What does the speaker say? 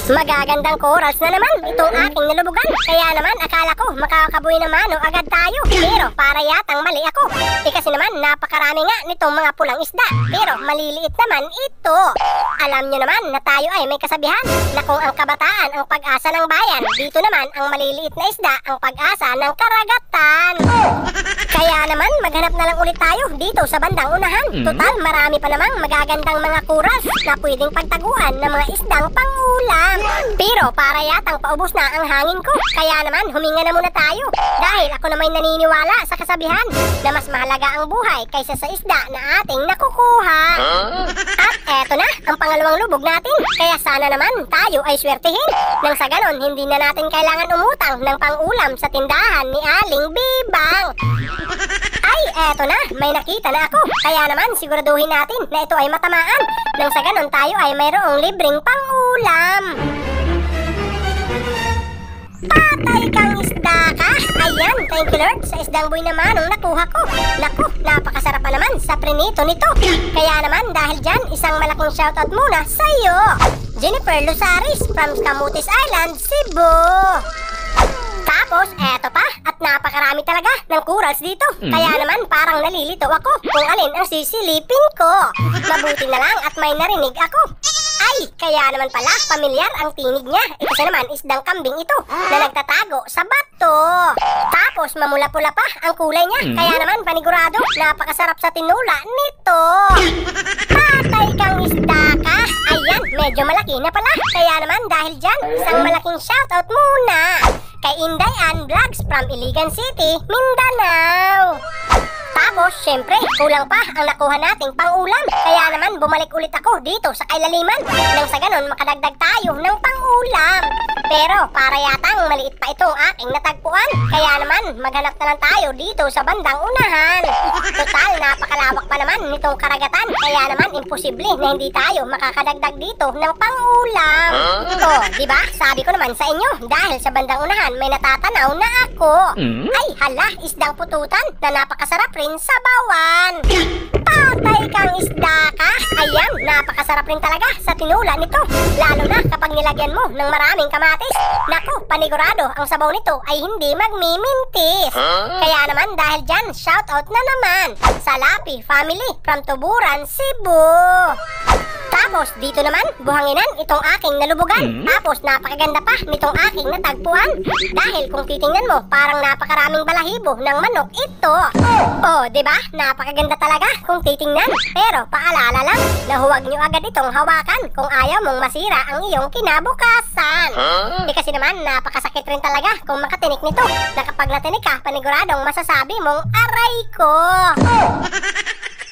Magagandang corals na naman itong aking nalulugan. Kaya naman akala ko makakabuhay ng mano agad tayo. Pero para yatang mali ako. Kasi naman napakarami nga nitong mga pulang isda. Pero maliliit naman ito. Alam nyo naman na tayo ay may kasabihan na kung ang kabataan ang pag-asa ng bayan, dito naman ang maliliit na isda ang pag-asa ng karagatan. Kaya naman maghanap na lang ulit tayo dito sa bandang unahan. Total marami pa namang magagandang mga corals na pwedeng pagtaguan ng mga isdang pangulam. Pero para yatang paubos na ang hangin ko. Kaya naman huminga na muna tayo. Dahil ako naman naniniwala sa kasabihan na mas mahalaga ang buhay kaysa sa isda na ating nakukuha. At eto na ang pangalawang lubog natin. Kaya sana naman tayo ay swertihin. Nang sa ganon hindi na natin kailangan umutang ng pangulam sa tindahan ni Aling Bibang. Ay eto na, may nakita na ako. Kaya naman siguraduhin natin na ito ay matamaan. Nang sa ganon tayo ay mayroong libreng pangulam. Patay kang isda ka! Ayan, thank you Lord sa isdang buhay naman ang nakuha ko. Naku, napakasarap pa naman sa prinito nito. Kaya naman dahil dyan, isang malaking shoutout muna sa iyo, Jennifer Lusaris from Camotes Island, Cebu. Tapos, eto pa, at napakarami talaga ng corals dito. Kaya naman parang nalilito ako kung alin ang sisilipin ko. Mabuti na lang at may narinig ako. Ay, kaya naman pala, pamilyar ang tinig niya. Isa naman isdang kambing ito na nagtatago sa bato. Tapos mamula-pula pa ang kulay niya. Kaya naman panigurado, napakasarap sa tinula nito. Patay kang isda ka! Ayan, medyo malaki na pala. Kaya naman dahil dyan, isang malaking shoutout muna kay Inday Ann Vlogs from Iligan City, Mindanao. Tapos, syempre, kulang pa ang nakuha nating pang-ulam. Kaya naman bumalik ulit ako dito sa kailaliman. Nang sa ganon makadagdag tayo ng pang-ulam. Pero para yatang maliit pa itong aking natagpuan. Kaya naman maghanap na lang tayo dito sa bandang unahan. Total, napakalawak pa naman nitong karagatan. Kaya naman imposible na hindi tayo makakadagdag dito ng pang-ulam. Oh, diba? Sabi ko naman sa inyo, dahil sa bandang unahan may natatanaw na ako. Ay, hala, isdang pututan na napakasarap rin sa bawan. Patay kang isda ka! Ayan, napakasarap rin talaga sa tinula nito. Lalo na kapag nilagyan mo ng maraming kamatis. Naku, panigurado, ang sabaw nito ay hindi magmimintis. Kaya naman dahil dyan, shoutout na naman sa Lapi Family from Tuburan, Cebu. Tapos dito naman, buhanginan itong aking nalubugan. Tapos napakaganda pa nitong aking natagpuan. Dahil kung titingnan mo, parang napakaraming balahibo ng manok ito. Oh, diba? Napakaganda talaga kung titingnan. Pero paalala lang na huwag nyo agad itong hawakan kung ayaw mong masira ang iyong kinabukasan. Kasi naman napakasakit rin talaga kung makatinik nito. Na kapag natinik ka, paniguradong masasabi mong aray ko.